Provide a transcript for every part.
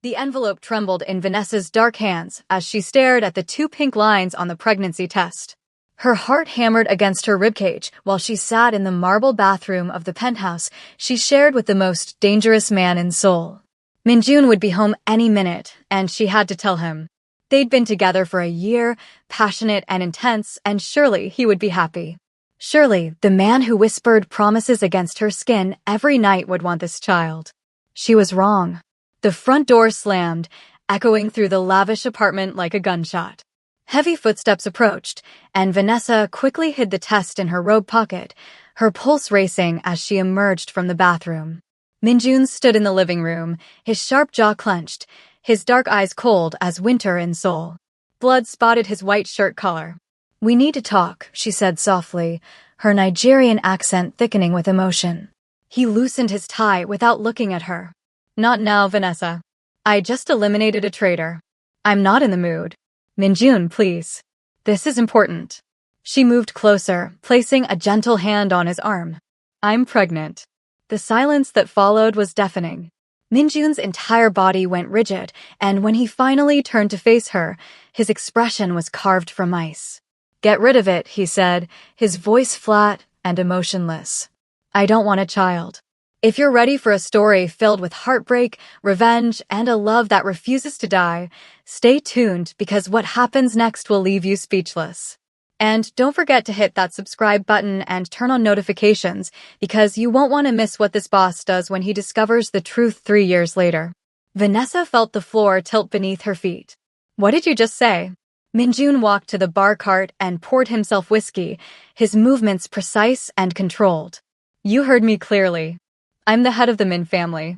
The envelope trembled in Vanessa's dark hands as she stared at the two pink lines on the pregnancy test. Her heart hammered against her ribcage while she sat in the marble bathroom of the penthouse she shared with the most dangerous man in Seoul. Minjun would be home any minute, and she had to tell him. They'd been together for a year, passionate and intense, and surely he would be happy. Surely the man who whispered promises against her skin every night would want this child. She was wrong. The front door slammed, echoing through the lavish apartment like a gunshot. Heavy footsteps approached, and Vanessa quickly hid the test in her robe pocket, her pulse racing as she emerged from the bathroom. Minjun stood in the living room, his sharp jaw clenched, his dark eyes cold as winter in Seoul. Blood spotted his white shirt collar. "We need to talk," she said softly, her Nigerian accent thickening with emotion. He loosened his tie without looking at her. "Not now, Vanessa. I just eliminated a traitor. I'm not in the mood. Minjun, please. This is important." She moved closer, placing a gentle hand on his arm. "I'm pregnant." The silence that followed was deafening. Minjun's entire body went rigid, and when he finally turned to face her, his expression was carved from ice. "Get rid of it," he said, his voice flat and emotionless. "I don't want a child. If you're ready for a story filled with heartbreak, revenge, and a love that refuses to die, stay tuned because what happens next will leave you speechless. And don't forget to hit that subscribe button and turn on notifications because you won't want to miss what this boss does when he discovers the truth 3 years later. Vanessa felt the floor tilt beneath her feet. "What did you just say?" Minjun walked to the bar cart and poured himself whiskey, his movements precise and controlled. "You heard me clearly. I'm the head of the Min family.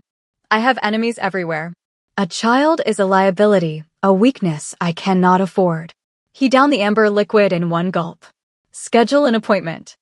I have enemies everywhere. A child is a liability, a weakness I cannot afford." He downed the amber liquid in one gulp. "Schedule an appointment.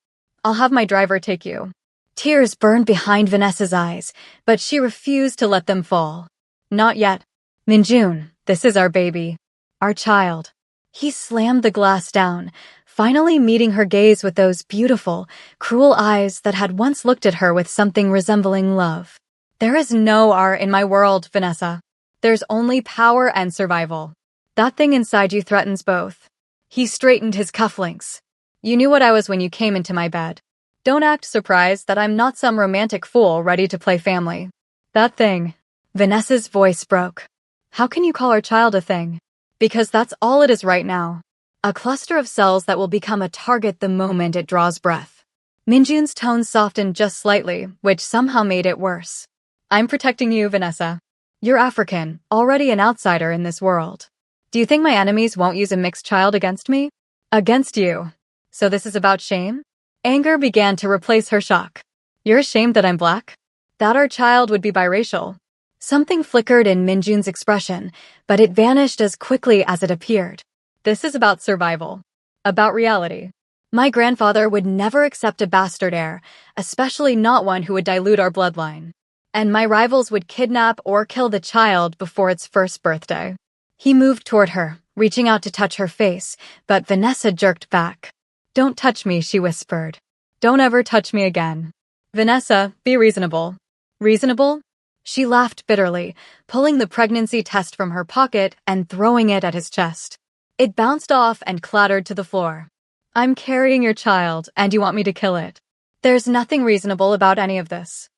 I'll have my driver take you." Tears burned behind Vanessa's eyes, but she refused to let them fall. "Not yet. Minjun, this is our baby. Our child." He slammed the glass down, finally meeting her gaze with those beautiful, cruel eyes that had once looked at her with something resembling love. "There is no R in my world, Vanessa. There's only power and survival. That thing inside you threatens both." He straightened his cufflinks. "You knew what I was when you came into my bed. Don't act surprised that I'm not some romantic fool ready to play family." "That thing." Vanessa's voice broke. "How can you call our child a thing?" "Because that's all it is right now. A cluster of cells that will become a target the moment it draws breath." Minjun's tone softened just slightly, which somehow made it worse. "I'm protecting you, Vanessa. You're African, already an outsider in this world. Do you think my enemies won't use a mixed child against me?" "Against you. So this is about shame?" Anger began to replace her shock. "You're ashamed that I'm black? That our child would be biracial?" Something flickered in Minjun's expression, but it vanished as quickly as it appeared. "This is about survival. About reality. My grandfather would never accept a bastard heir, especially not one who would dilute our bloodline. And my rivals would kidnap or kill the child before its first birthday." He moved toward her, reaching out to touch her face, but Vanessa jerked back. "Don't touch me," she whispered. "Don't ever touch me again." "Vanessa, be reasonable." "Reasonable?" She laughed bitterly, pulling the pregnancy test from her pocket and throwing it at his chest. It bounced off and clattered to the floor. "I'm carrying your child, and you want me to kill it. There's nothing reasonable about any of this."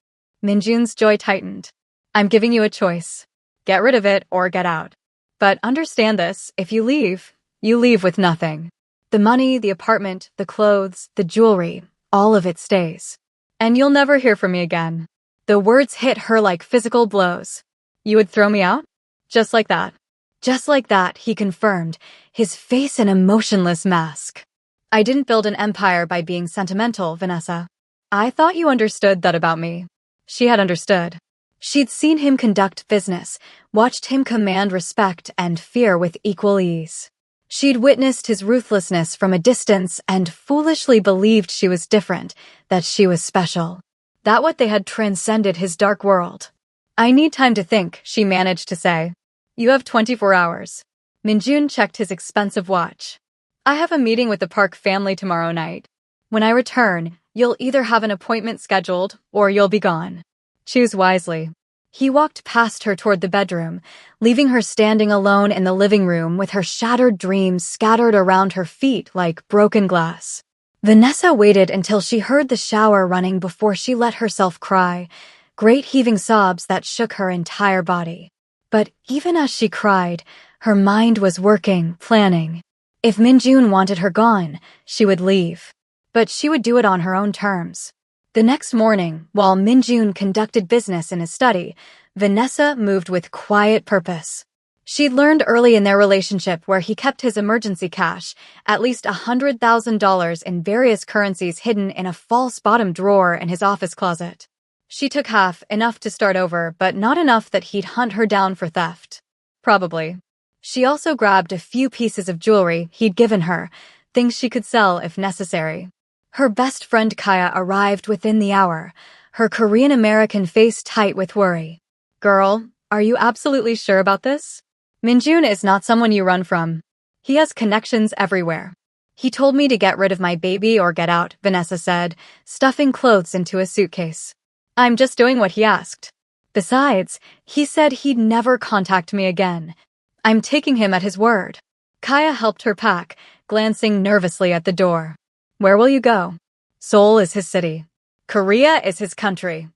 Minjun's jaw tightened. "I'm giving you a choice. Get rid of it or get out. But understand this, if you leave with nothing. The money, the apartment, the clothes, the jewelry, all of it stays. And you'll never hear from me again." The words hit her like physical blows. "You would throw me out?" "Just like that." "Just like that," he confirmed, his face an emotionless mask. "I didn't build an empire by being sentimental, Vanessa. I thought you understood that about me." She had understood. She'd seen him conduct business, watched him command respect and fear with equal ease. She'd witnessed his ruthlessness from a distance and foolishly believed she was different, that she was special. That what they had transcended his dark world. "I need time to think," she managed to say. "You have 24 hours. Minjun checked his expensive watch. "I have a meeting with the Park family tomorrow night. When I return, you'll either have an appointment scheduled or you'll be gone. Choose wisely." He walked past her toward the bedroom, leaving her standing alone in the living room with her shattered dreams scattered around her feet like broken glass. Vanessa waited until she heard the shower running before she let herself cry, great heaving sobs that shook her entire body. But even as she cried, her mind was working, planning. If Minjun wanted her gone, she would leave. But she would do it on her own terms. The next morning, while Minjun conducted business in his study, Vanessa moved with quiet purpose. She'd learned early in their relationship where he kept his emergency cash, at least $100,000 in various currencies hidden in a false bottom drawer in his office closet. She took half, enough to start over, but not enough that he'd hunt her down for theft. Probably. She also grabbed a few pieces of jewelry he'd given her, things she could sell if necessary. Her best friend Kaya arrived within the hour, her Korean-American face tight with worry. "Girl, are you absolutely sure about this? Minjun is not someone you run from. He has connections everywhere. He told me to get rid of my baby or get out," Vanessa said, stuffing clothes into a suitcase. "I'm just doing what he asked. Besides, he said he'd never contact me again. I'm taking him at his word." Kaya helped her pack, glancing nervously at the door. "Where will you go?" "Seoul is his city. Korea is his country.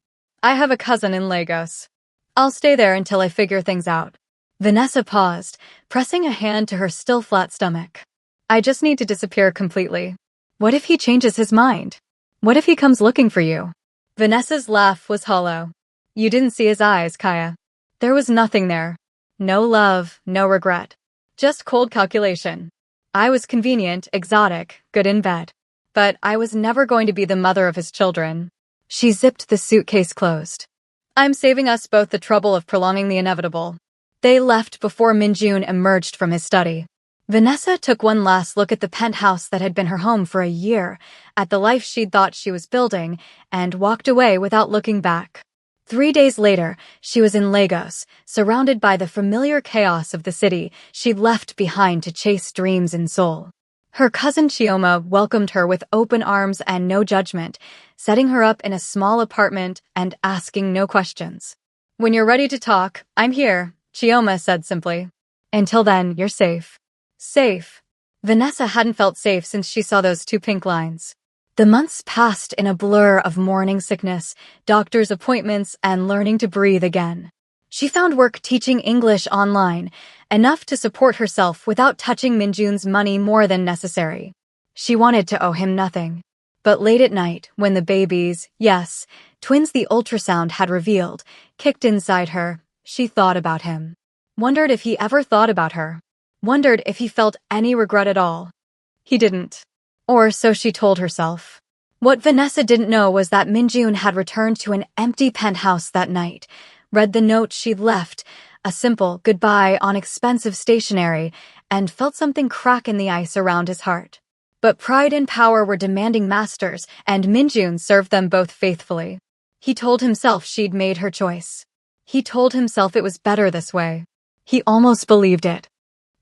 I have a cousin in Lagos. I'll stay there until I figure things out." Vanessa paused, pressing a hand to her still flat stomach. "I just need to disappear completely. What if he changes his mind? What if he comes looking for you?" Vanessa's laugh was hollow. "You didn't see his eyes, Kaya. There was nothing there. No love, no regret. Just cold calculation. I was convenient, exotic, good in bed. But I was never going to be the mother of his children." She zipped the suitcase closed. "I'm saving us both the trouble of prolonging the inevitable." They left before Minjun emerged from his study. Vanessa took one last look at the penthouse that had been her home for a year, at the life she'd thought she was building, and walked away without looking back. 3 days later, she was in Lagos, surrounded by the familiar chaos of the city she'd left behind to chase dreams in Seoul. Her cousin Chioma welcomed her with open arms and no judgment, setting her up in a small apartment and asking no questions. "When you're ready to talk, I'm here," Chioma said simply. "Until then, you're safe." Safe. Vanessa hadn't felt safe since she saw those 2 pink lines. The months passed in a blur of morning sickness, doctor's appointments, and learning to breathe again. She found work teaching English online, enough to support herself without touching Minjun's money more than necessary. She wanted to owe him nothing. But late at night, when the babies, yes, twins the ultrasound had revealed, kicked inside her, she thought about him. Wondered if he ever thought about her. Wondered if he felt any regret at all. He didn't. Or so she told herself. What Vanessa didn't know was that Minjun had returned to an empty penthouse that night, read the note she'd left, a simple goodbye on expensive stationery, and felt something crack in the ice around his heart. But pride and power were demanding masters, and Minjun served them both faithfully. He told himself she'd made her choice. He told himself it was better this way. He almost believed it.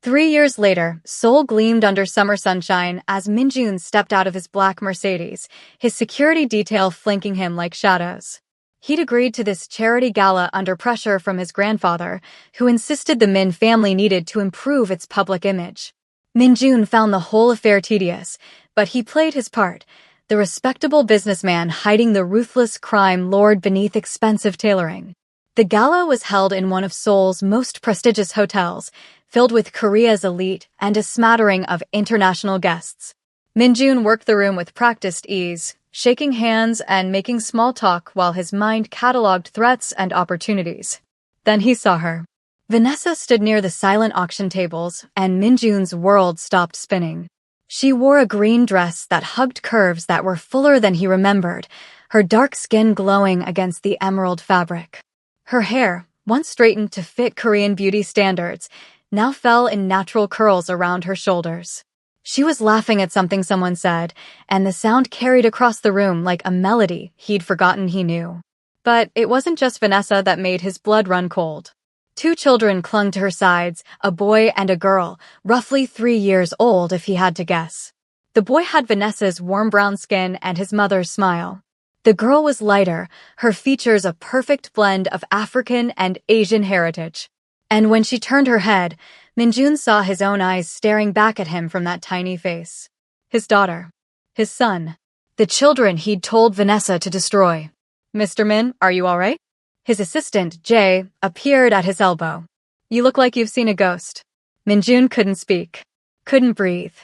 3 years later, Seoul gleamed under summer sunshine as Minjun stepped out of his black Mercedes, his security detail flanking him like shadows. He'd agreed to this charity gala under pressure from his grandfather, who insisted the Min family needed to improve its public image. Minjun found the whole affair tedious, but he played his part, the respectable businessman hiding the ruthless crime lord beneath expensive tailoring. The gala was held in one of Seoul's most prestigious hotels, filled with Korea's elite and a smattering of international guests. Minjun worked the room with practiced ease, shaking hands and making small talk while his mind catalogued threats and opportunities. Then he saw her. Vanessa stood near the silent auction tables, and Minjun's world stopped spinning. She wore a green dress that hugged curves that were fuller than he remembered, her dark skin glowing against the emerald fabric. Her hair, once straightened to fit Korean beauty standards, now fell in natural curls around her shoulders. She was laughing at something someone said, and the sound carried across the room like a melody he'd forgotten he knew. But it wasn't just Vanessa that made his blood run cold. 2 children clung to her sides, a boy and a girl, roughly 3 years old if he had to guess. The boy had Vanessa's warm brown skin and his mother's smile. The girl was lighter, her features a perfect blend of African and Asian heritage. And when she turned her head, Minjun saw his own eyes staring back at him from that tiny face. His daughter. His son. The children he'd told Vanessa to destroy. "Mr. Min, are you all right?" His assistant, Jay, appeared at his elbow. "You look like you've seen a ghost." Minjun couldn't speak. Couldn't breathe.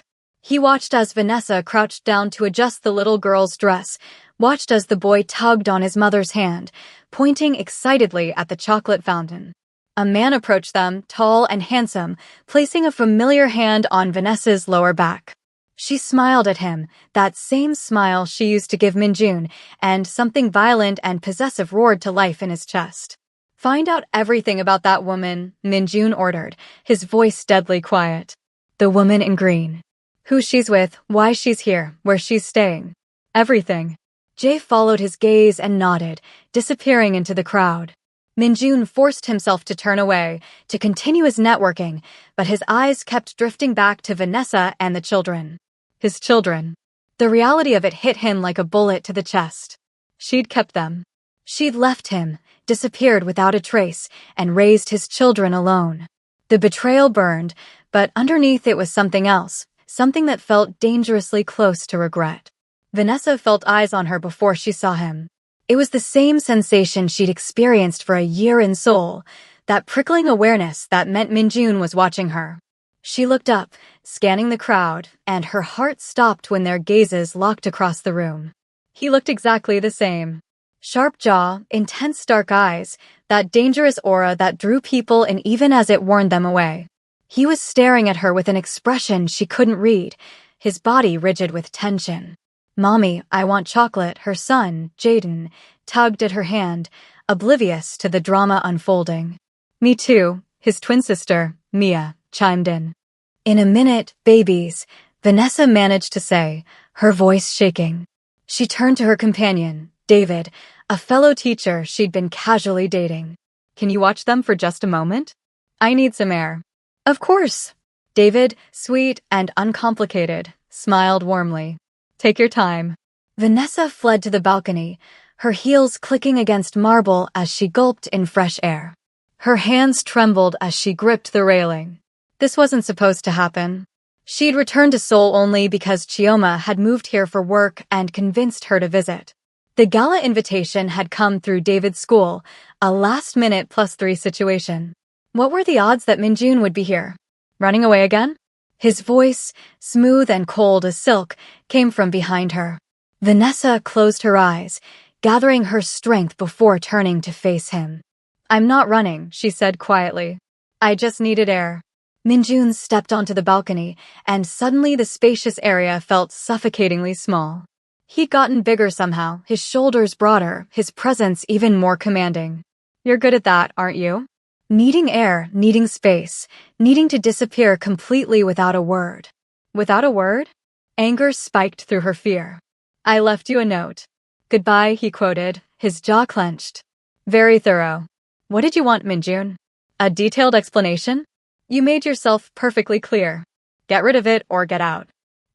He watched as Vanessa crouched down to adjust the little girl's dress, watched as the boy tugged on his mother's hand, pointing excitedly at the chocolate fountain. A man approached them, tall and handsome, placing a familiar hand on Vanessa's lower back. She smiled at him, that same smile she used to give Minjun, and something violent and possessive roared to life in his chest. "Find out everything about that woman," Minjun ordered, his voice deadly quiet. "The woman in green. Who she's with, why she's here, where she's staying. Everything." Jay followed his gaze and nodded, disappearing into the crowd. Minjun forced himself to turn away, to continue his networking, but his eyes kept drifting back to Vanessa and the children. His children. The reality of it hit him like a bullet to the chest. She'd kept them. She'd left him, disappeared without a trace, and raised his children alone. The betrayal burned, but underneath it was something else, something that felt dangerously close to regret. Vanessa felt eyes on her before she saw him. It was the same sensation she'd experienced for a year in Seoul, that prickling awareness that meant Minjun was watching her. She looked up, scanning the crowd, and her heart stopped when their gazes locked across the room. He looked exactly the same. Sharp jaw, intense dark eyes, that dangerous aura that drew people in even as it warned them away. He was staring at her with an expression she couldn't read, his body rigid with tension. "Mommy, I want chocolate," her son, Jaden, tugged at her hand, oblivious to the drama unfolding. "Me too," his twin sister, Mia, chimed in. "In a minute, babies," Vanessa managed to say, her voice shaking. She turned to her companion, David, a fellow teacher she'd been casually dating. "Can you watch them for just a moment? I need some air." "Of course." David, sweet and uncomplicated, smiled warmly. "Take your time." Vanessa fled to the balcony, her heels clicking against marble as she gulped in fresh air. Her hands trembled as she gripped the railing. This wasn't supposed to happen. She'd returned to Seoul only because Chioma had moved here for work and convinced her to visit. The gala invitation had come through David's school, a last-minute +3 situation. What were the odds that Minjun would be here? Running away again? His voice, smooth and cold as silk, came from behind her. Vanessa closed her eyes, gathering her strength before turning to face him. "I'm not running," she said quietly. "I just needed air." Minjun stepped onto the balcony, and suddenly the spacious area felt suffocatingly small. He'd gotten bigger somehow, his shoulders broader, his presence even more commanding. "You're good at that, aren't you?" Needing air, needing space, needing to disappear completely without a word. Without a word? Anger spiked through her fear. "I left you a note." "Goodbye," he quoted, his jaw clenched. "Very thorough." "What did you want, Minjun? A detailed explanation?" "You made yourself perfectly clear. Get rid of it or get out."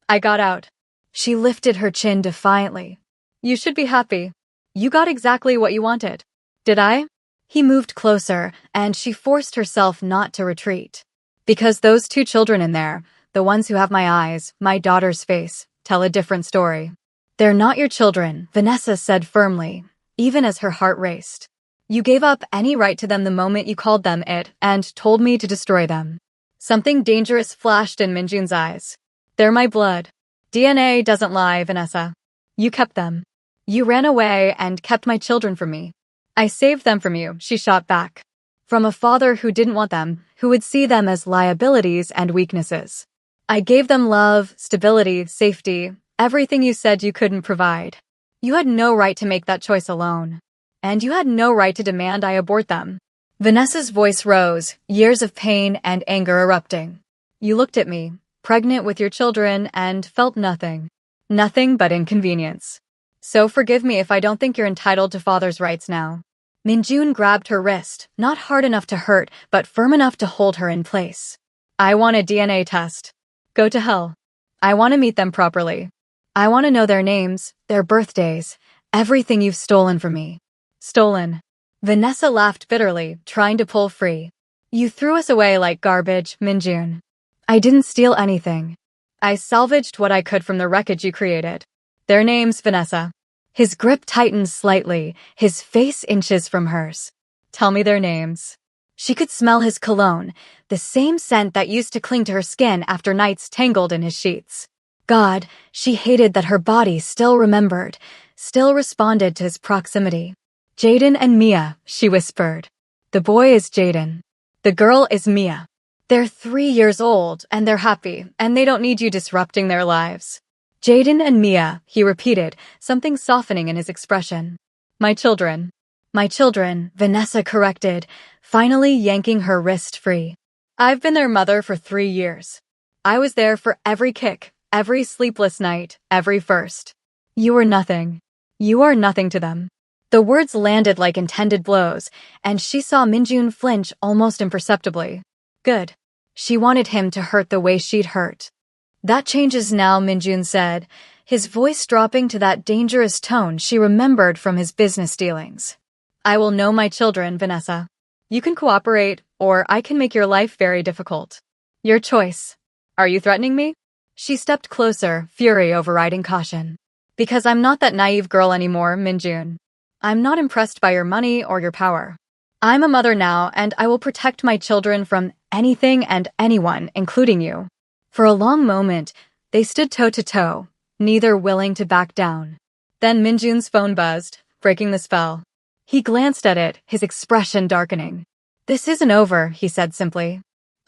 "I got out." She lifted her chin defiantly. "You should be happy. You got exactly what you wanted." "Did I?" He moved closer, and she forced herself not to retreat. "Because those two children in there, the ones who have my eyes, my daughter's face, tell a different story." "They're not your children," Vanessa said firmly, even as her heart raced. "You gave up any right to them the moment you called them it and told me to destroy them." Something dangerous flashed in Minjun's eyes. "They're my blood. DNA doesn't lie, Vanessa. You kept them. You ran away and kept my children from me. I saved them from you," she shot back. "From a father who didn't want them, who would see them as liabilities and weaknesses. I gave them love, stability, safety, everything you said you couldn't provide. You had no right to make that choice alone. And you had no right to demand I abort them." Vanessa's voice rose, years of pain and anger erupting. "You looked at me, pregnant with your children, and felt nothing. Nothing but inconvenience. So forgive me if I don't think you're entitled to father's rights now." Minjun grabbed her wrist, not hard enough to hurt, but firm enough to hold her in place. "I want a DNA test. Go to hell. I want to meet them properly. I want to know their names, their birthdays, Everything you've stolen from me. Stolen. Vanessa laughed bitterly, trying to pull free. You threw us away like garbage, Minjun. I didn't steal anything. I salvaged what I could from the wreckage you created. Their name's Vanessa. His grip tightened slightly, his face inches from hers. Tell me their names. She could smell his cologne, the same scent that used to cling to her skin after nights tangled in his sheets. God, she hated that her body still remembered, still responded to his proximity. Jaden and Mia, she whispered. The boy is Jaden. The girl is Mia. They're 3 years old, and they're happy, and they don't need you disrupting their lives. Jaden and Mia, he repeated, something softening in his expression. My children. My children, Vanessa corrected, finally yanking her wrist free. I've been their mother for 3 years. I was there for every kick, every sleepless night, every first. You were nothing. You are nothing to them. The words landed like intended blows, and she saw Minjun flinch almost imperceptibly. Good. She wanted him to hurt the way she'd hurt. That changes now, Minjun said, his voice dropping to that dangerous tone she remembered from his business dealings. I will know my children, Vanessa. You can cooperate, or I can make your life very difficult. Your choice. Are you threatening me? She stepped closer, fury overriding caution. Because I'm not that naive girl anymore, Minjun. I'm not impressed by your money or your power. I'm a mother now, and I will protect my children from anything and anyone, including you. For a long moment, they stood toe-to-toe, neither willing to back down. Then Minjun's phone buzzed, breaking the spell. He glanced at it, his expression darkening. This isn't over, he said simply.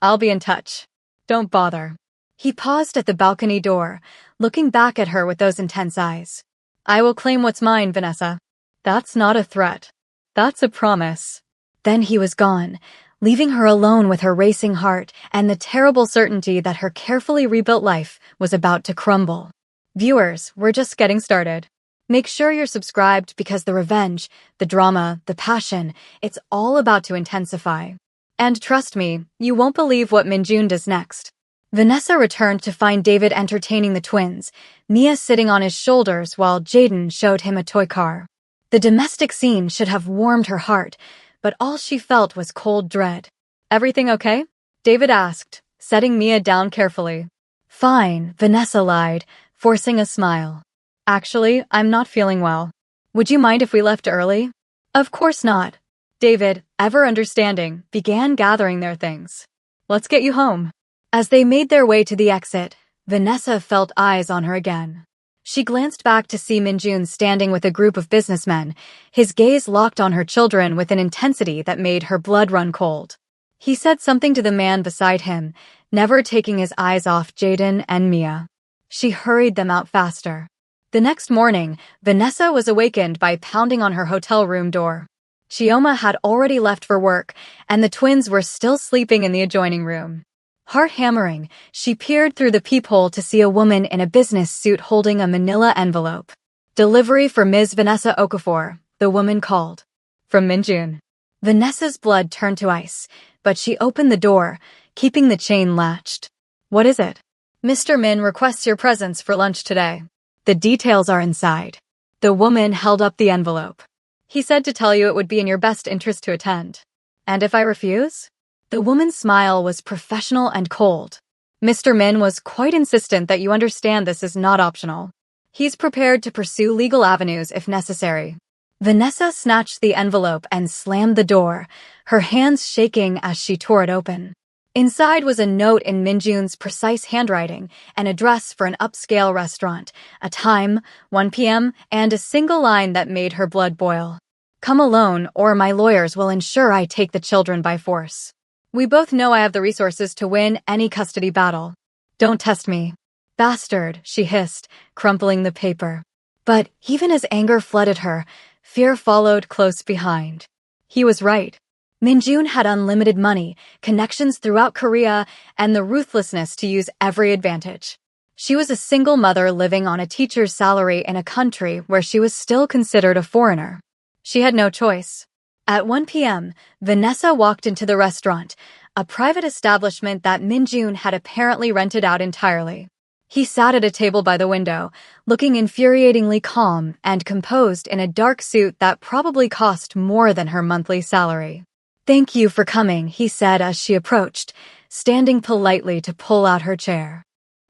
I'll be in touch. Don't bother. He paused at the balcony door, looking back at her with those intense eyes. I will claim what's mine, Vanessa. That's not a threat. That's a promise. Then he was gone, leaving her alone with her racing heart and the terrible certainty that her carefully rebuilt life was about to crumble. Viewers, we're just getting started. Make sure you're subscribed because the revenge, the drama, the passion, it's all about to intensify. And trust me, you won't believe what Minjun does next. Vanessa returned to find David entertaining the twins, Mia sitting on his shoulders while Jaden showed him a toy car. The domestic scene should have warmed her heart, but all she felt was cold dread. Everything okay? David asked, setting Mia down carefully. Fine, Vanessa lied, forcing a smile. Actually, I'm not feeling well. Would you mind if we left early? Of course not. David, ever understanding, began gathering their things. Let's get you home. As they made their way to the exit, Vanessa felt eyes on her again. She glanced back to see Minjun standing with a group of businessmen, his gaze locked on her children with an intensity that made her blood run cold. He said something to the man beside him, never taking his eyes off Jaden and Mia. She hurried them out faster. The next morning, Vanessa was awakened by pounding on her hotel room door. Chioma had already left for work, and the twins were still sleeping in the adjoining room. Heart-hammering, she peered through the peephole to see a woman in a business suit holding a manila envelope. Delivery for Ms. Vanessa Okafor, the woman called. From Minjun. Vanessa's blood turned to ice, but she opened the door, keeping the chain latched. What is it? Mr. Min requests your presence for lunch today. The details are inside. The woman held up the envelope. He said to tell you it would be in your best interest to attend. And if I refuse? The woman's smile was professional and cold. Mr. Min was quite insistent that you understand this is not optional. He's prepared to pursue legal avenues if necessary. Vanessa snatched the envelope and slammed the door, her hands shaking as she tore it open. Inside was a note in Minjun's precise handwriting, an address for an upscale restaurant, a time, 1 p.m., and a single line that made her blood boil. Come alone, or my lawyers will ensure I take the children by force. We both know I have the resources to win any custody battle. Don't test me. Bastard, she hissed, crumpling the paper. But even as anger flooded her, fear followed close behind. He was right. Minjun had unlimited money, connections throughout Korea, and the ruthlessness to use every advantage. She was a single mother living on a teacher's salary in a country where she was still considered a foreigner. She had no choice. At 1 p.m., Vanessa walked into the restaurant, a private establishment that Minjun had apparently rented out entirely. He sat at a table by the window, looking infuriatingly calm and composed in a dark suit that probably cost more than her monthly salary. "Thank you for coming," he said as she approached, standing politely to pull out her chair.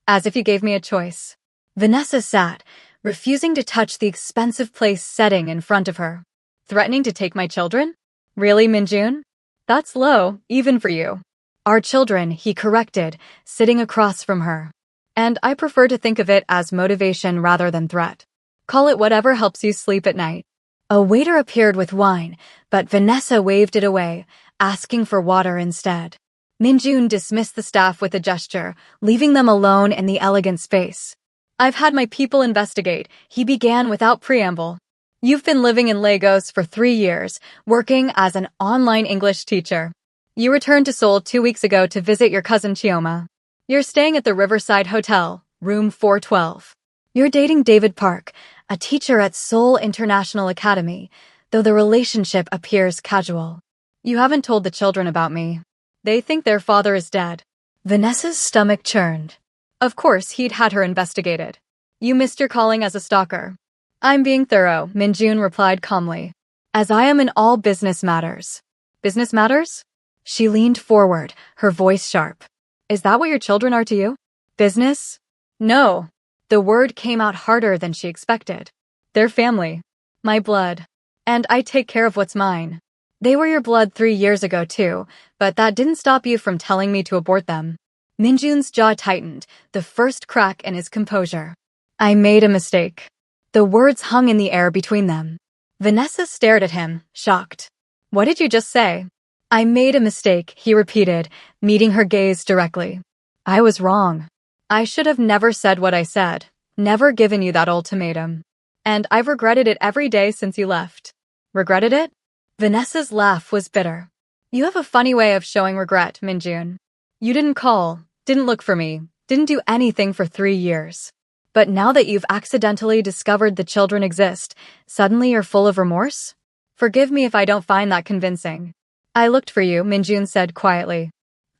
"As if you gave me a choice." Vanessa sat, refusing to touch the expensive place setting in front of her. "Threatening to take my children? Really, Minjun? That's low, even for you." "Our children," he corrected, sitting across from her. "And I prefer to think of it as motivation rather than threat. Call it whatever helps you sleep at night." A waiter appeared with wine, but Vanessa waved it away, asking for water instead. Minjun dismissed the staff with a gesture, leaving them alone in the elegant space. "I've had my people investigate," he began without preamble. "You've been living in Lagos for 3 years, working as an online English teacher. You returned to Seoul 2 weeks ago to visit your cousin Chioma. You're staying at the Riverside Hotel, room 412. You're dating David Park, a teacher at Seoul International Academy, though the relationship appears casual. You haven't told the children about me. They think their father is dead." Vanessa's stomach churned. Of course he'd had her investigated. "You missed your calling as a stalker." "I'm being thorough," Minjun replied calmly. "As I am in all business matters." "Business matters?" She leaned forward, her voice sharp. "Is that what your children are to you? Business?" "No." The word came out harder than she expected. "They're family. My blood. And I take care of what's mine. They were your blood 3 years ago too, but that didn't stop you from telling me to abort them." Minjun's jaw tightened, the first crack in his composure. "I made a mistake." The words hung in the air between them. Vanessa stared at him, shocked. "What did you just say?" "I made a mistake," he repeated, meeting her gaze directly. "I was wrong. I should have never said what I said, never given you that ultimatum. And I've regretted it every day since you left." "Regretted it?" Vanessa's laugh was bitter. "You have a funny way of showing regret, Minjun. You didn't call, didn't look for me, didn't do anything for 3 years. But now that you've accidentally discovered the children exist, suddenly you're full of remorse? Forgive me if I don't find that convincing." "I looked for you," Minjun said quietly.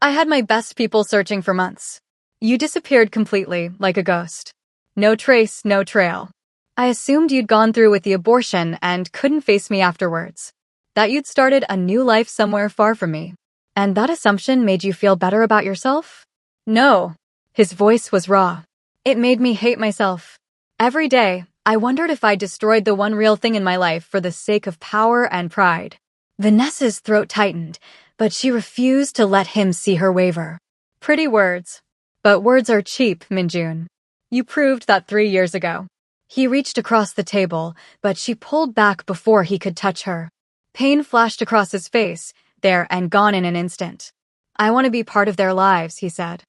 "I had my best people searching for months. You disappeared completely, like a ghost. No trace, no trail. I assumed you'd gone through with the abortion and couldn't face me afterwards. That you'd started a new life somewhere far from me. And that assumption made you feel better about yourself?" "No." His voice was raw. "It made me hate myself. Every day, I wondered if I destroyed the one real thing in my life for the sake of power and pride." Vanessa's throat tightened, but she refused to let him see her waver. "Pretty words. But words are cheap, Minjun. You proved that 3 years ago." He reached across the table, but she pulled back before he could touch her. Pain flashed across his face, there and gone in an instant. "I want to be part of their lives," he said.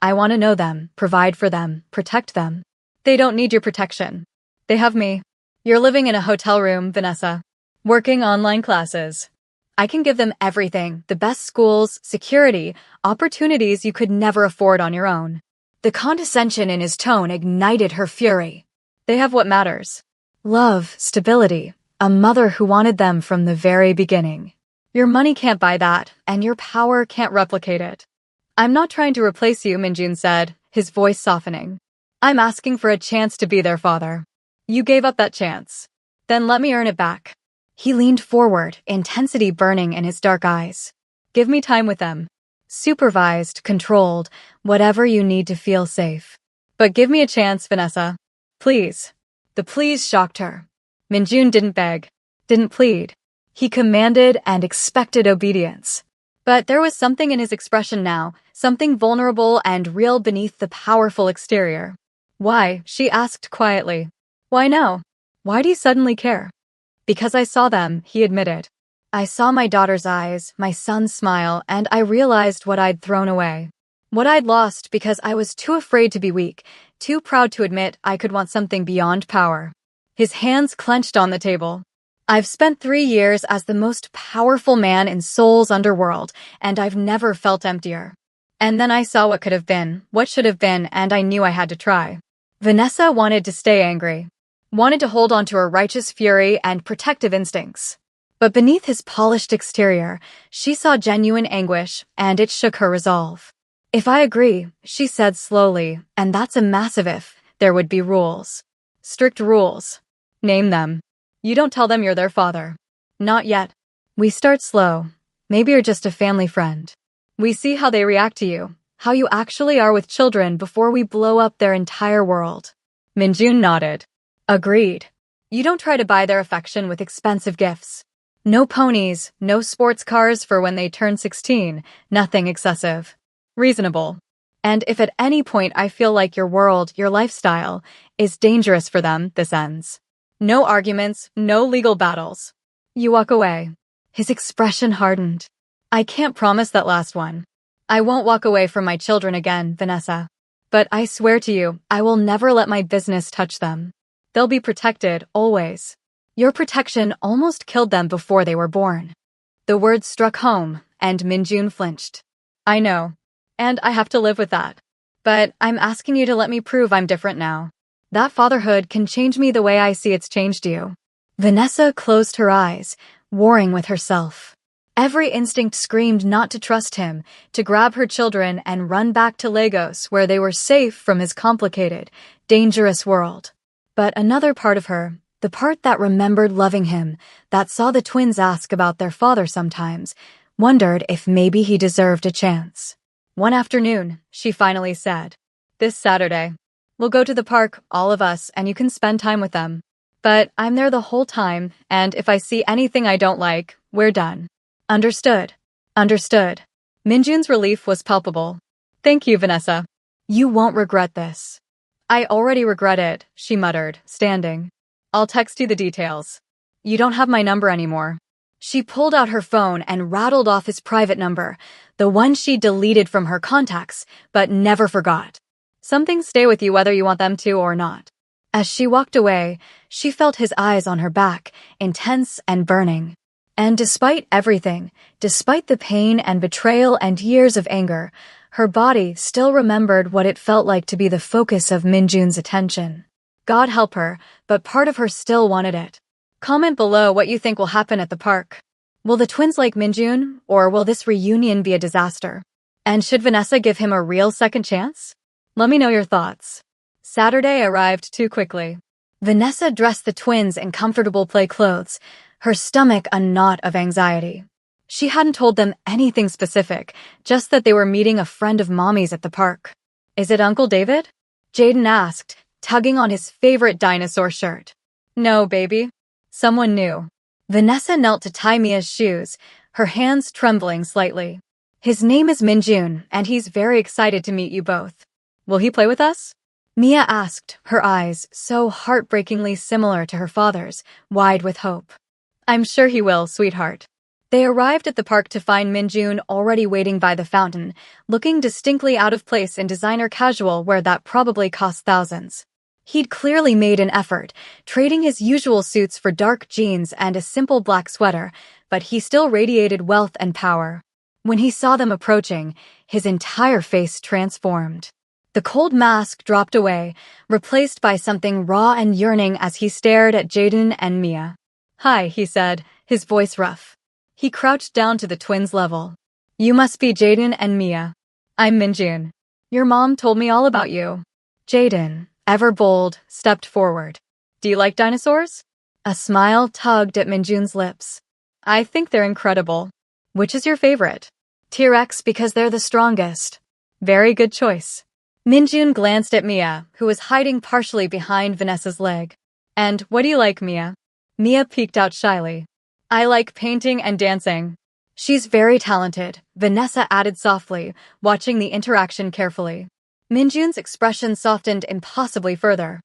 "I want to know them, provide for them, protect them. They don't need your protection. They have me. You're living in a hotel room, Vanessa. Working online classes. I can give them everything, the best schools, security, opportunities you could never afford on your own." The condescension in his tone ignited her fury. "They have what matters. Love, stability, a mother who wanted them from the very beginning. Your money can't buy that, and your power can't replicate it." "I'm not trying to replace you," Minjun said, his voice softening. "I'm asking for a chance to be their father. You gave up that chance. Then let me earn it back." He leaned forward, intensity burning in his dark eyes. "Give me time with them. Supervised, controlled, whatever you need to feel safe. But give me a chance, Vanessa. Please." The please shocked her. Minjun didn't beg, didn't plead. He commanded and expected obedience. But there was something in his expression now, something vulnerable and real beneath the powerful exterior. "Why?" she asked quietly. "Why now? Why do you suddenly care?" "Because I saw them," he admitted. "I saw my daughter's eyes, my son's smile, and I realized what I'd thrown away. What I'd lost because I was too afraid to be weak, too proud to admit I could want something beyond power." His hands clenched on the table. "I've spent 3 years as the most powerful man in Seoul's underworld, and I've never felt emptier. And then I saw what could have been, what should have been, and I knew I had to try." Vanessa wanted to stay angry, wanted to hold on to her righteous fury and protective instincts. But beneath his polished exterior, she saw genuine anguish, and it shook her resolve. If I agree, she said slowly, and that's a massive if, there would be rules. Strict rules. Name them. You don't tell them you're their father. Not yet. We start slow. Maybe you're just a family friend. We see how they react to you, how you actually are with children before we blow up their entire world. Minjun nodded. Agreed. You don't try to buy their affection with expensive gifts. No ponies, no sports cars for when they turn 16, nothing excessive. Reasonable. And if at any point I feel like your world, your lifestyle, is dangerous for them, this ends. No arguments, no legal battles. You walk away. His expression hardened. I can't promise that last one. I won't walk away from my children again, Vanessa. But I swear to you, I will never let my business touch them. They'll be protected, always. Your protection almost killed them before they were born. The words struck home, and Minjun flinched. I know. And I have to live with that. But I'm asking you to let me prove I'm different now. That fatherhood can change me the way I see it's changed you. Vanessa closed her eyes, warring with herself. Every instinct screamed not to trust him, to grab her children and run back to Lagos where they were safe from his complicated, dangerous world. But another part of her, the part that remembered loving him, that saw the twins ask about their father sometimes, wondered if maybe he deserved a chance. One afternoon, she finally said, "This Saturday, we'll go to the park, all of us, and you can spend time with them. But I'm there the whole time, and if I see anything I don't like, we're done." Understood. Understood. Minjun's relief was palpable. Thank you, Vanessa. You won't regret this. I already regret it, she muttered, standing. I'll text you the details. You don't have my number anymore. She pulled out her phone and rattled off his private number, the one she deleted from her contacts, but never forgot. Some things stay with you whether you want them to or not. As she walked away, she felt his eyes on her back, intense and burning. And despite everything, despite the pain and betrayal and years of anger, her body still remembered what it felt like to be the focus of Minjun's attention. God help her, but part of her still wanted it. Comment below what you think will happen at the park. Will the twins like Minjun, or will this reunion be a disaster? And should Vanessa give him a real second chance? Let me know your thoughts. Saturday arrived too quickly. Vanessa dressed the twins in comfortable play clothes, her stomach a knot of anxiety. She hadn't told them anything specific, just that they were meeting a friend of Mommy's at the park. Is it Uncle David? Jaden asked, tugging on his favorite dinosaur shirt. No, baby. Someone new. Vanessa knelt to tie Mia's shoes, her hands trembling slightly. His name is Minjun, and he's very excited to meet you both. Will he play with us? Mia asked, her eyes, so heartbreakingly similar to her father's, wide with hope. I'm sure he will, sweetheart. They arrived at the park to find Minjun already waiting by the fountain, looking distinctly out of place in designer casual where that probably cost thousands. He'd clearly made an effort, trading his usual suits for dark jeans and a simple black sweater, but he still radiated wealth and power. When he saw them approaching, his entire face transformed. The cold mask dropped away, replaced by something raw and yearning as he stared at Jaden and Mia. Hi, he said, his voice rough. He crouched down to the twins' level. You must be Jaden and Mia. I'm Minjun. Your mom told me all about you. Jaden, ever bold, stepped forward. Do you like dinosaurs? A smile tugged at Minjun's lips. I think they're incredible. Which is your favorite? T-Rex because they're the strongest. Very good choice. Minjun glanced at Mia, who was hiding partially behind Vanessa's leg. And what do you like, Mia? Mia peeked out shyly. I like painting and dancing. She's very talented, Vanessa added softly, watching the interaction carefully. Minjun's expression softened impossibly further.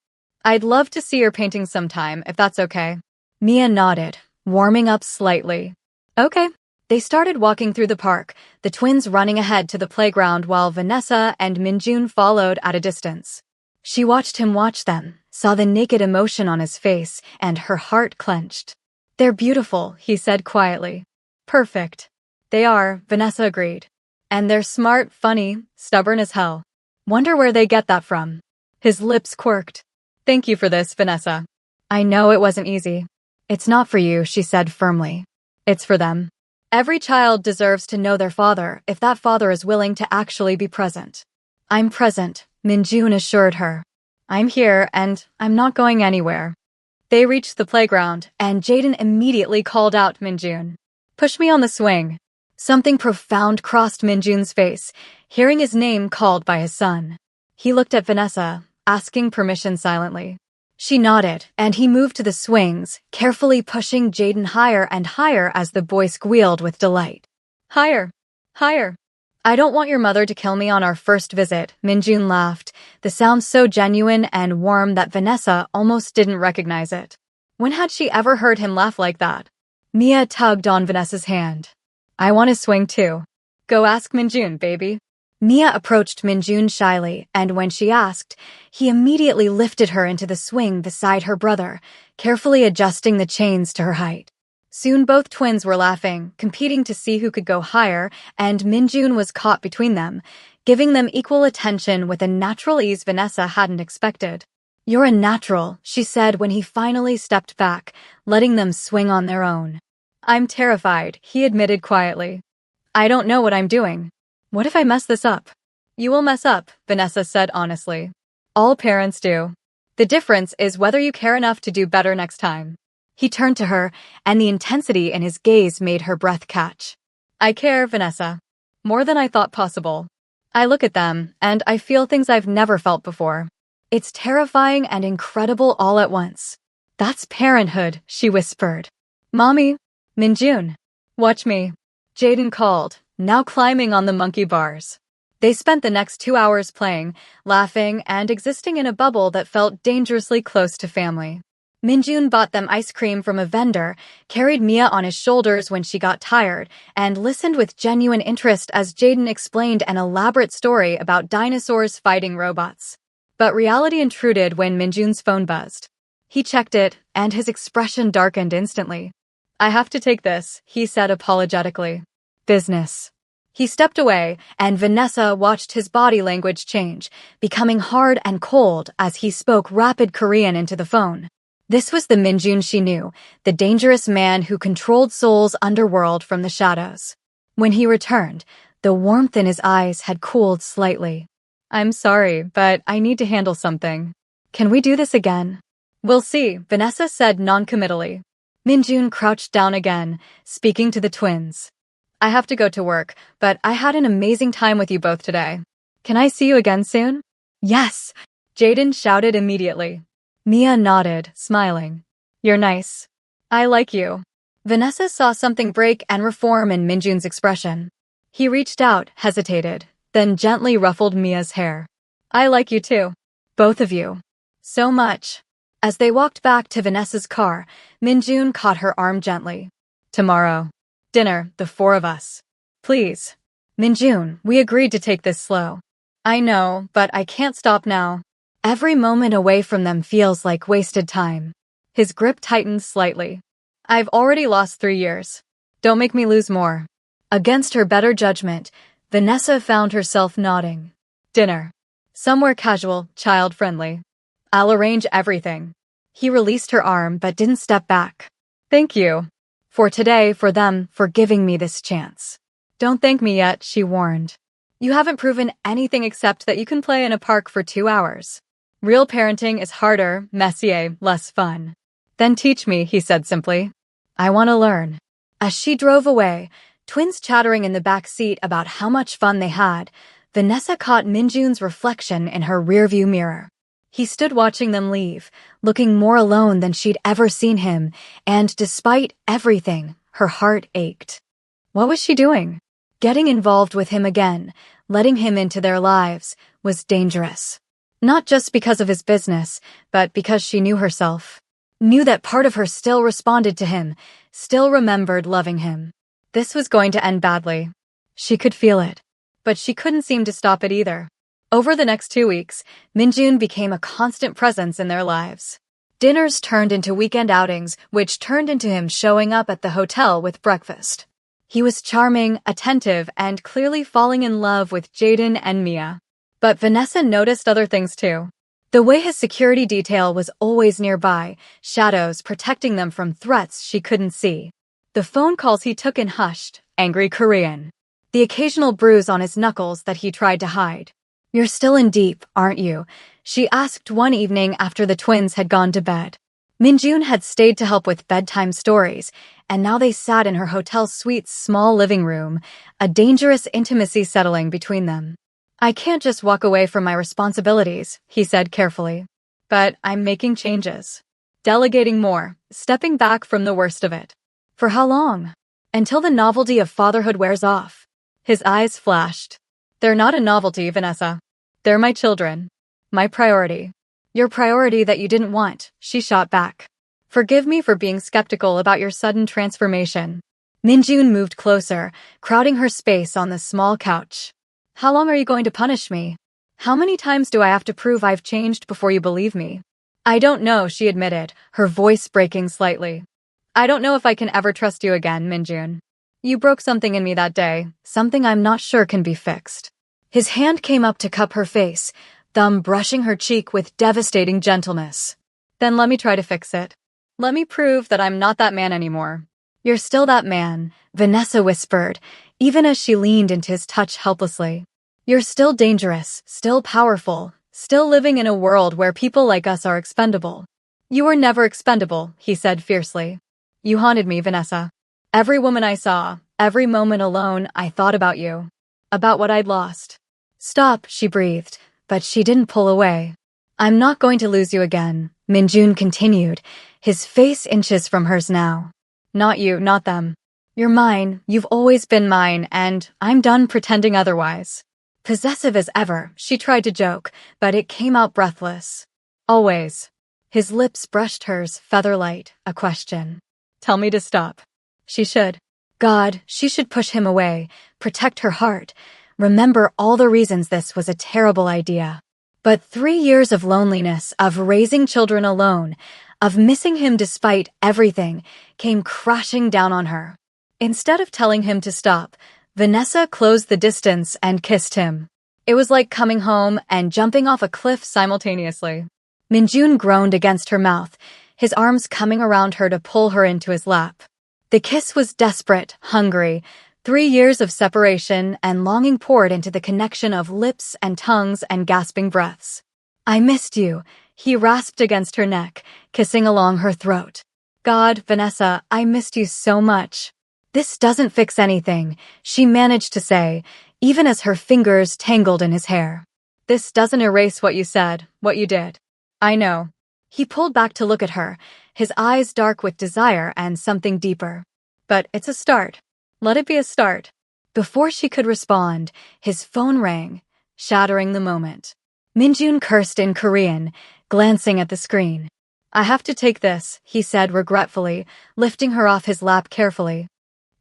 I'd love to see your painting sometime, if that's okay. Mia nodded, warming up slightly. Okay. They started walking through the park, the twins running ahead to the playground while Vanessa and Minjun followed at a distance. She watched him watch them, saw the naked emotion on his face, and her heart clenched. They're beautiful, he said quietly. Perfect. They are, Vanessa agreed. And they're smart, funny, stubborn as hell. Wonder where they get that from. His lips quirked. Thank you for this, Vanessa. I know it wasn't easy. It's not for you, she said firmly. It's for them. Every child deserves to know their father if that father is willing to actually be present. I'm present, Minjun assured her. I'm here and I'm not going anywhere. They reached the playground and Jaden immediately called out Minjun. Push me on the swing. Something profound crossed Minjun's face, hearing his name called by his son. He looked at Vanessa, asking permission silently. She nodded, and he moved to the swings, carefully pushing Jaden higher and higher as the boy squealed with delight. Higher! Higher! I don't want your mother to kill me on our first visit, Minjun laughed, the sound so genuine and warm that Vanessa almost didn't recognize it. When had she ever heard him laugh like that? Mia tugged on Vanessa's hand. I want to swing too. Go ask Minjun, baby. Mia approached Minjun shyly, and when she asked, he immediately lifted her into the swing beside her brother, carefully adjusting the chains to her height. Soon both twins were laughing, competing to see who could go higher, and Minjun was caught between them, giving them equal attention with a natural ease Vanessa hadn't expected. You're a natural, she said when he finally stepped back, letting them swing on their own. I'm terrified, he admitted quietly. I don't know what I'm doing. What if I mess this up? You will mess up, Vanessa said honestly. All parents do. The difference is whether you care enough to do better next time. He turned to her, and the intensity in his gaze made her breath catch. I care, Vanessa. More than I thought possible. I look at them, and I feel things I've never felt before. It's terrifying and incredible all at once. That's parenthood, she whispered. Mommy, Minjun, watch me. Jaden called, now climbing on the monkey bars. They spent the next 2 hours playing, laughing, and existing in a bubble that felt dangerously close to family. Minjun bought them ice cream from a vendor, carried Mia on his shoulders when she got tired, and listened with genuine interest as Jaden explained an elaborate story about dinosaurs fighting robots. But reality intruded when Minjun's phone buzzed. He checked it, and his expression darkened instantly. I have to take this, he said apologetically. Business. He stepped away, and Vanessa watched his body language change, becoming hard and cold as he spoke rapid Korean into the phone. This was the Minjun she knew, the dangerous man who controlled Seoul's underworld from the shadows. When he returned, the warmth in his eyes had cooled slightly. I'm sorry, but I need to handle something. Can we do this again? We'll see, Vanessa said noncommittally. Minjun crouched down again, speaking to the twins. I have to go to work, but I had an amazing time with you both today. Can I see you again soon? Yes, Jaden shouted immediately. Mia nodded, smiling. You're nice. I like you. Vanessa saw something break and reform in Minjun's expression. He reached out, hesitated, then gently ruffled Mia's hair. I like you too. Both of you. So much. As they walked back to Vanessa's car, Minjun caught her arm gently. Tomorrow. Dinner, the 4 of us. Please. Minjun, we agreed to take this slow. I know, but I can't stop now. Every moment away from them feels like wasted time. His grip tightened slightly. I've already lost 3 years. Don't make me lose more. Against her better judgment, Vanessa found herself nodding. Dinner. Somewhere casual, child-friendly. I'll arrange everything. He released her arm but didn't step back. Thank you. For today, for them, for giving me this chance. Don't thank me yet, she warned. You haven't proven anything except that you can play in a park for 2 hours. Real parenting is harder, messier, less fun. Then teach me, he said simply. I want to learn. As she drove away, twins chattering in the back seat about how much fun they had, Vanessa caught Minjun's reflection in her rearview mirror. He stood watching them leave, looking more alone than she'd ever seen him, and despite everything, her heart ached. What was she doing? Getting involved with him again, letting him into their lives, was dangerous. Not just because of his business, but because she knew herself. Knew that part of her still responded to him, still remembered loving him. This was going to end badly. She could feel it. But she couldn't seem to stop it either. Over the next 2 weeks, Minjun became a constant presence in their lives. Dinners turned into weekend outings, which turned into him showing up at the hotel with breakfast. He was charming, attentive, and clearly falling in love with Jaden and Mia. But Vanessa noticed other things too. The way his security detail was always nearby, shadows protecting them from threats she couldn't see. The phone calls he took in hushed, angry Korean. The occasional bruise on his knuckles that he tried to hide. "You're still in deep, aren't you?" she asked one evening after the twins had gone to bed. Minjun had stayed to help with bedtime stories, and now they sat in her hotel suite's small living room, a dangerous intimacy settling between them. "I can't just walk away from my responsibilities," he said carefully. "But I'm making changes. Delegating more, stepping back from the worst of it." "For how long?" "Until the novelty of fatherhood wears off." His eyes flashed. "They're not a novelty, Vanessa. They're my children. My priority." "Your priority that you didn't want," she shot back. "Forgive me for being skeptical about your sudden transformation." Minjun moved closer, crowding her space on the small couch. "How long are you going to punish me? How many times do I have to prove I've changed before you believe me?" "I don't know," she admitted, her voice breaking slightly. "I don't know if I can ever trust you again, Minjun. You broke something in me that day, something I'm not sure can be fixed." His hand came up to cup her face, thumb brushing her cheek with devastating gentleness. "Then let me try to fix it. Let me prove that I'm not that man anymore." "You're still that man," Vanessa whispered, even as she leaned into his touch helplessly. "You're still dangerous, still powerful, still living in a world where people like us are expendable." "You were never expendable," he said fiercely. "You haunted me, Vanessa. Every woman I saw, every moment alone, I thought about you. About what I'd lost." "Stop," she breathed, but she didn't pull away. "I'm not going to lose you again," Minjun continued, his face inches from hers now. "Not you, not them. You're mine, you've always been mine, and I'm done pretending otherwise." Possessive as ever, she tried to joke, but it came out breathless. "Always." His lips brushed hers, feather-light, a question. "Tell me to stop." She should. God, she should push him away, protect her heart, remember all the reasons this was a terrible idea. But 3 years of loneliness, of raising children alone, of missing him despite everything, came crashing down on her. Instead of telling him to stop, Vanessa closed the distance and kissed him. It was like coming home and jumping off a cliff simultaneously. Minjun groaned against her mouth, his arms coming around her to pull her into his lap. The kiss was desperate, hungry. 3 years of separation and longing poured into the connection of lips and tongues and gasping breaths. "I missed you," he rasped against her neck, kissing along her throat. "God, Vanessa, I missed you so much." "This doesn't fix anything," she managed to say, even as her fingers tangled in his hair. "This doesn't erase what you said, what you did." "I know." He pulled back to look at her, his eyes dark with desire and something deeper. "But it's a start. Let it be a start." Before she could respond, his phone rang, shattering the moment. Minjun cursed in Korean, glancing at the screen. "I have to take this," he said regretfully, lifting her off his lap carefully.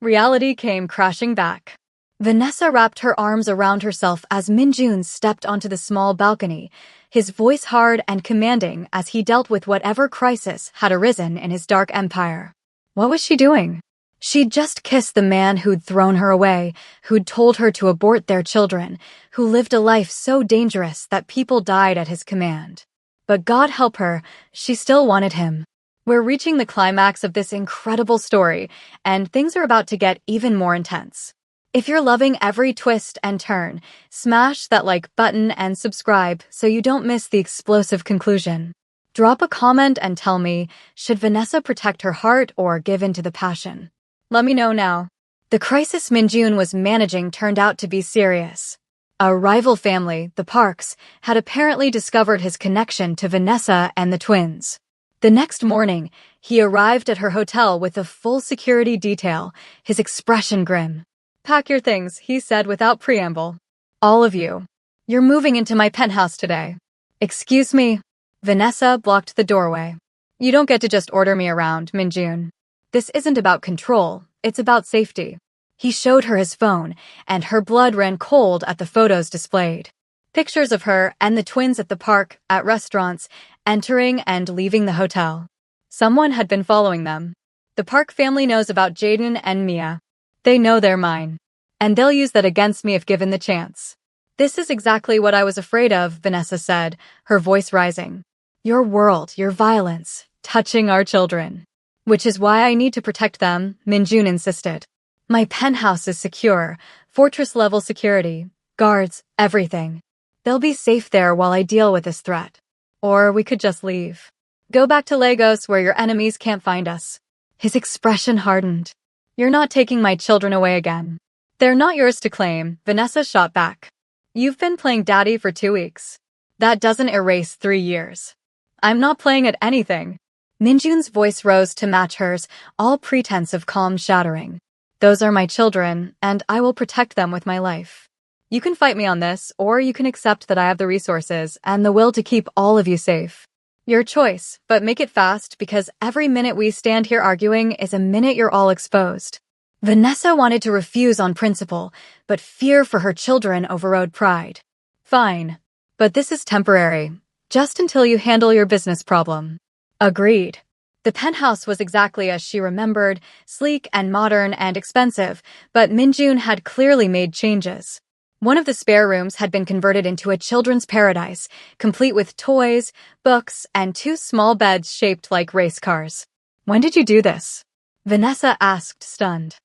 Reality came crashing back. Vanessa wrapped her arms around herself as Minjun stepped onto the small balcony, his voice hard and commanding as he dealt with whatever crisis had arisen in his dark empire. What was she doing? She'd just kissed the man who'd thrown her away, who'd told her to abort their children, who lived a life so dangerous that people died at his command. But God help her, she still wanted him. We're reaching the climax of this incredible story, and things are about to get even more intense. If you're loving every twist and turn, smash that like button and subscribe so you don't miss the explosive conclusion. Drop a comment and tell me, should Vanessa protect her heart or give in to the passion? Let me know now. The crisis Minjun was managing turned out to be serious. A rival family, the Parks, had apparently discovered his connection to Vanessa and the twins. The next morning, he arrived at her hotel with a full security detail, his expression grim. "Pack your things," he said without preamble. "All of you. You're moving into my penthouse today." "Excuse me?" Vanessa blocked the doorway. "You don't get to just order me around, Minjun. This isn't about control, it's about safety." He showed her his phone, and her blood ran cold at the photos displayed. Pictures of her and the twins at the park, at restaurants, entering and leaving the hotel. Someone had been following them. The Park family knows about Jaden and Mia. They know they're mine. And they'll use that against me if given the chance. "This is exactly what I was afraid of," Vanessa said, her voice rising. "Your world, your violence, touching our children. Which is why I need to protect them," Minjun insisted. My penthouse is secure, fortress-level security, guards, everything. They'll be safe there while I deal with this threat. Or we could just leave. Go back to Lagos where your enemies can't find us. His expression hardened. You're not taking my children away again. They're not yours to claim, Vanessa shot back. You've been playing daddy for 2 weeks. That doesn't erase 3 years. I'm not playing at anything. Minjun's voice rose to match hers, all pretense of calm shattering. Those are my children, and I will protect them with my life. You can fight me on this, or you can accept that I have the resources and the will to keep all of you safe. Your choice, but make it fast because every minute we stand here arguing is a minute you're all exposed. Vanessa wanted to refuse on principle, but fear for her children overrode pride. Fine. But this is temporary. Just until you handle your business problem. Agreed. The penthouse was exactly as she remembered, sleek and modern and expensive, but Minjun had clearly made changes. One of the spare rooms had been converted into a children's paradise, complete with toys, books, and 2 small beds shaped like race cars. When did you do this? Vanessa asked, stunned.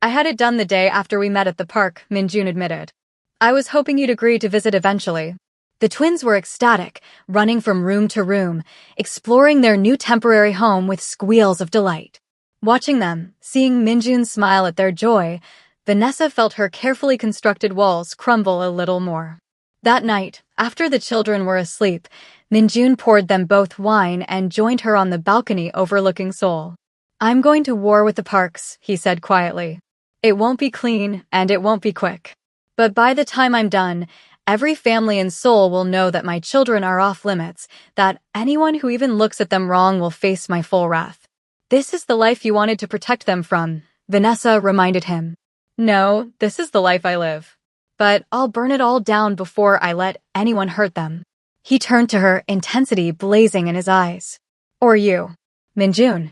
I had it done the day after we met at the park, Minjun admitted. I was hoping you'd agree to visit eventually. The twins were ecstatic, running from room to room, exploring their new temporary home with squeals of delight. Watching them, seeing Minjun smile at their joy, Vanessa felt her carefully constructed walls crumble a little more. That night, after the children were asleep, Minjun poured them both wine and joined her on the balcony overlooking Seoul. I'm going to war with the parks, he said quietly. It won't be clean, and it won't be quick. But by the time I'm done, every family in Seoul will know that my children are off limits, that anyone who even looks at them wrong will face my full wrath. This is the life you wanted to protect them from, Vanessa reminded him. No, this is the life I live. But I'll burn it all down before I let anyone hurt them. He turned to her, intensity blazing in his eyes. Or you, Minjun.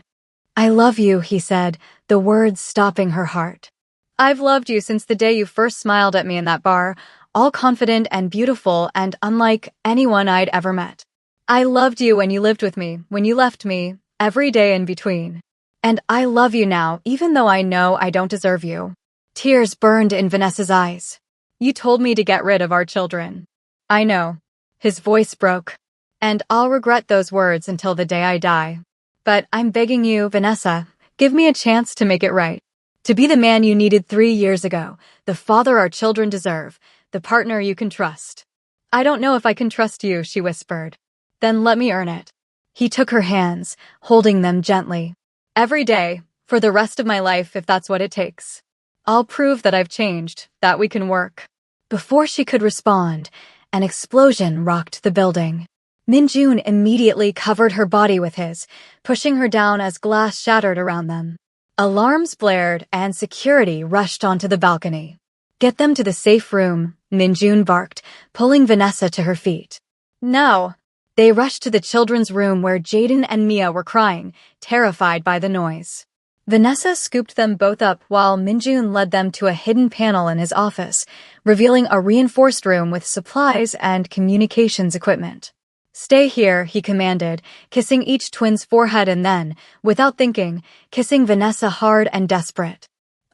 I love you, he said, the words stopping her heart. I've loved you since the day you first smiled at me in that bar, all confident and beautiful and unlike anyone I'd ever met. I loved you when you lived with me, when you left me, every day in between. And I love you now, even though I know I don't deserve you. Tears burned in Vanessa's eyes. You told me to get rid of our children. I know. His voice broke. And I'll regret those words until the day I die. But I'm begging you, Vanessa, give me a chance to make it right. To be the man you needed 3 years ago, the father our children deserve, the partner you can trust. I don't know if I can trust you, she whispered. Then let me earn it. He took her hands, holding them gently. Every day, for the rest of my life if that's what it takes. I'll prove that I've changed, that we can work. Before she could respond, an explosion rocked the building. Minjun immediately covered her body with his, pushing her down as glass shattered around them. Alarms blared and security rushed onto the balcony. Get them to the safe room, Minjun barked, pulling Vanessa to her feet. No. They rushed to the children's room where Jaden and Mia were crying, terrified by the noise. Vanessa scooped them both up while Minjun led them to a hidden panel in his office, revealing a reinforced room with supplies and communications equipment. Stay here, he commanded, kissing each twin's forehead and then, without thinking, kissing Vanessa hard and desperate.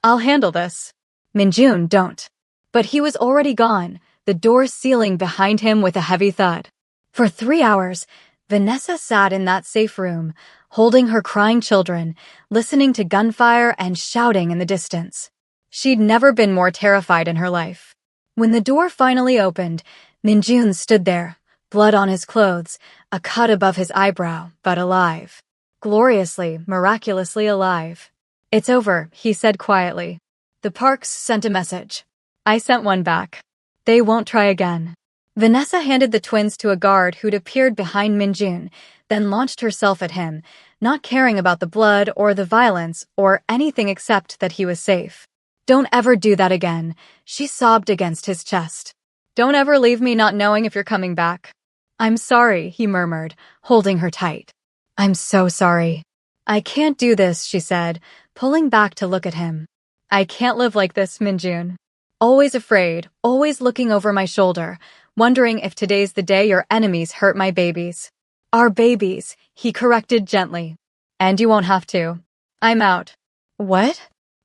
I'll handle this. Minjun, don't. But he was already gone, the door sealing behind him with a heavy thud. For 3 hours, Vanessa sat in that safe room, holding her crying children, listening to gunfire and shouting in the distance. She'd never been more terrified in her life. When the door finally opened, Minjun stood there, blood on his clothes, a cut above his eyebrow, but alive. Gloriously, miraculously alive. It's over, he said quietly. The parks sent a message. I sent one back. They won't try again. Vanessa handed the twins to a guard who'd appeared behind Minjun, then launched herself at him, not caring about the blood or the violence or anything except that he was safe. Don't ever do that again, she sobbed against his chest. Don't ever leave me not knowing if you're coming back. I'm sorry, he murmured, holding her tight. I'm so sorry. I can't do this, she said, pulling back to look at him. I can't live like this, Minjun. Always afraid, always looking over my shoulder, wondering if today's the day your enemies hurt my babies. Our babies, he corrected gently. And you won't have to. I'm out. What?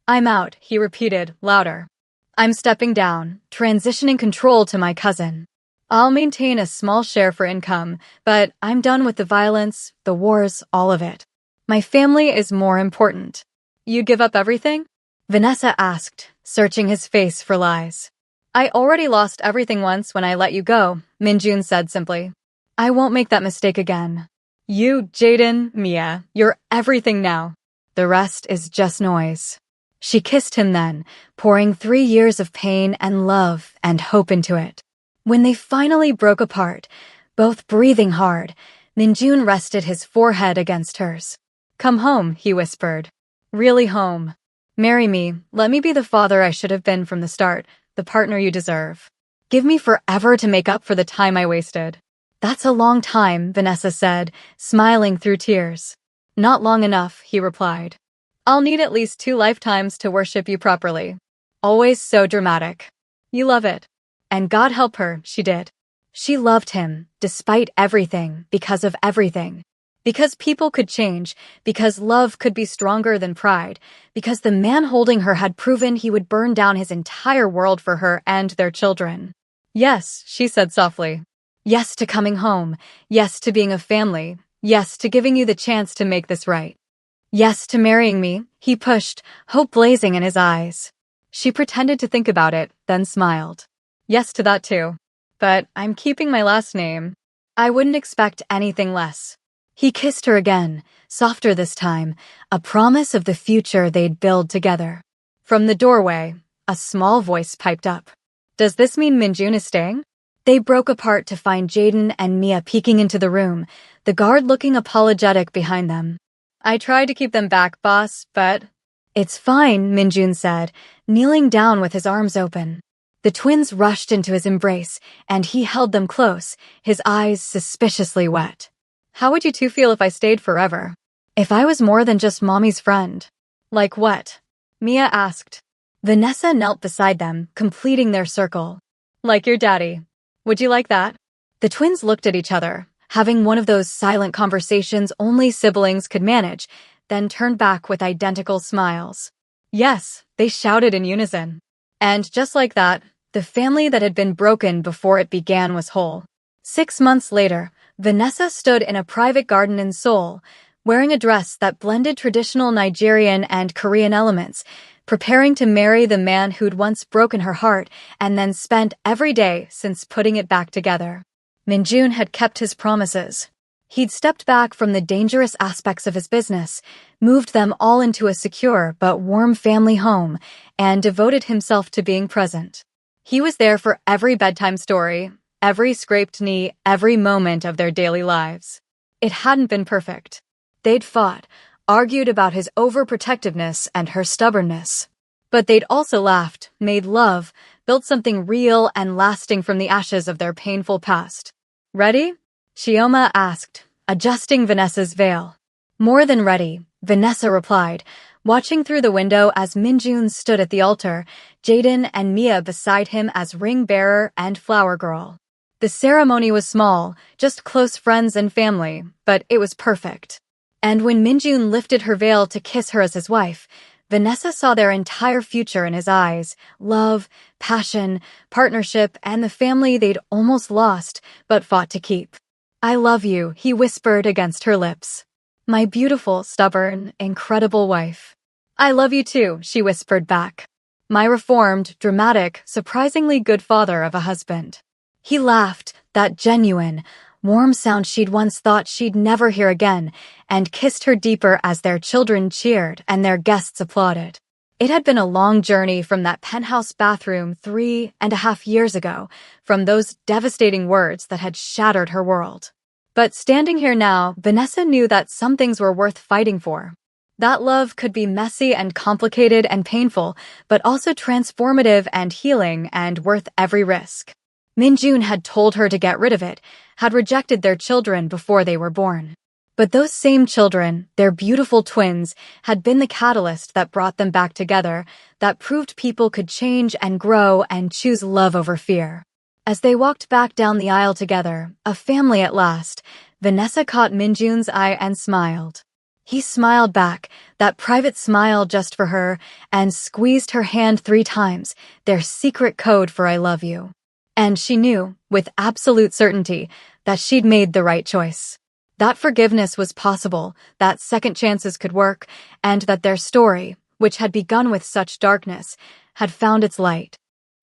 I'm out, he repeated, louder. I'm stepping down, transitioning control to my cousin. I'll maintain a small share for income, but I'm done with the violence, the wars, all of it. My family is more important. You give up everything? Vanessa asked, searching his face for lies. I already lost everything once when I let you go, Minjun said simply. I won't make that mistake again. You, Jaden, Mia, you're everything now. The rest is just noise. She kissed him then, pouring 3 years of pain and love and hope into it. When they finally broke apart, both breathing hard, Minjun rested his forehead against hers. Come home, he whispered. Really home. Marry me, let me be the father I should have been from the start, the partner you deserve. Give me forever to make up for the time I wasted. That's a long time, Vanessa said, smiling through tears. Not long enough, he replied. I'll need at least 2 lifetimes to worship you properly. Always so dramatic. You love it. And God help her, she did. She loved him, despite everything, because of everything. Because people could change, because love could be stronger than pride, because the man holding her had proven he would burn down his entire world for her and their children. Yes, she said softly. Yes to coming home. Yes to being a family. Yes to giving you the chance to make this right. Yes to marrying me, he pushed, hope blazing in his eyes. She pretended to think about it, then smiled. Yes to that too. But I'm keeping my last name. I wouldn't expect anything less. He kissed her again, softer this time, a promise of the future they'd build together. From the doorway, a small voice piped up. Does this mean Minjun is staying? They broke apart to find Jaden and Mia peeking into the room, the guard looking apologetic behind them. I tried to keep them back, boss, but... It's fine, Minjun said, kneeling down with his arms open. The twins rushed into his embrace, and he held them close, his eyes suspiciously wet. How would you two feel if I stayed forever? If I was more than just Mommy's friend? Like what? Mia asked. Vanessa knelt beside them, completing their circle. Like your daddy. Would you like that? The twins looked at each other, having one of those silent conversations only siblings could manage, then turned back with identical smiles. Yes, they shouted in unison. And just like that, the family that had been broken before it began was whole. 6 months later, Vanessa stood in a private garden in Seoul, wearing a dress that blended traditional Nigerian and Korean elements, preparing to marry the man who'd once broken her heart and then spent every day since putting it back together. Minjun had kept his promises. He'd stepped back from the dangerous aspects of his business, moved them all into a secure but warm family home, and devoted himself to being present. He was there for every bedtime story, every scraped knee, every moment of their daily lives. It hadn't been perfect. They'd fought, argued about his overprotectiveness and her stubbornness. But they'd also laughed, made love, built something real and lasting from the ashes of their painful past. Ready? Chioma asked, adjusting Vanessa's veil. More than ready, Vanessa replied, watching through the window as Minjun stood at the altar, Jaden and Mia beside him as ring bearer and flower girl. The ceremony was small, just close friends and family, but it was perfect. And when Minjun lifted her veil to kiss her as his wife, Vanessa saw their entire future in his eyes, love, passion, partnership, and the family they'd almost lost, but fought to keep. I love you, he whispered against her lips. My beautiful, stubborn, incredible wife. I love you too, she whispered back. My reformed, dramatic, surprisingly good father of a husband. He laughed, that genuine, warm sound she'd once thought she'd never hear again, and kissed her deeper as their children cheered and their guests applauded. It had been a long journey from that penthouse bathroom 3.5 years ago, from those devastating words that had shattered her world. But standing here now, Vanessa knew that some things were worth fighting for. That love could be messy and complicated and painful, but also transformative and healing and worth every risk. Minjun had told her to get rid of it, had rejected their children before they were born. But those same children, their beautiful twins, had been the catalyst that brought them back together, that proved people could change and grow and choose love over fear. As they walked back down the aisle together, a family at last, Vanessa caught Minjun's eye and smiled. He smiled back, that private smile just for her, and squeezed her hand 3 times, their secret code for I love you. And she knew, with absolute certainty, that she'd made the right choice. That forgiveness was possible, that second chances could work, and that their story, which had begun with such darkness, had found its light.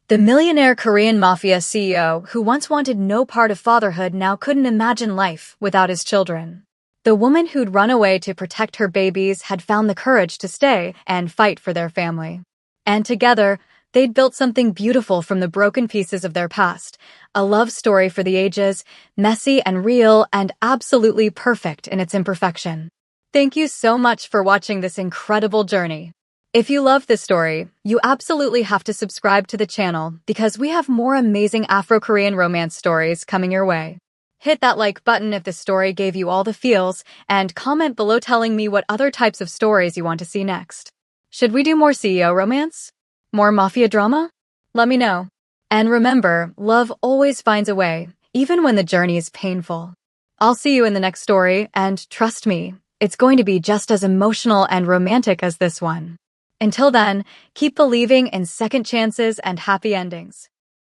The millionaire Korean Mafia CEO who once wanted no part of fatherhood now couldn't imagine life without his children. The woman who'd run away to protect her babies had found the courage to stay and fight for their family. And together, they'd built something beautiful from the broken pieces of their past, a love story for the ages, messy and real and absolutely perfect in its imperfection. Thank you so much for watching this incredible journey. If you love this story, you absolutely have to subscribe to the channel because we have more amazing Afro-Korean romance stories coming your way. Hit that like button if this story gave you all the feels, and comment below telling me what other types of stories you want to see next. Should we do more CEO romance? More mafia drama? Let me know. And remember, love always finds a way, even when the journey is painful. I'll see you in the next story, and trust me, it's going to be just as emotional and romantic as this one. Until then, keep believing in second chances and happy endings.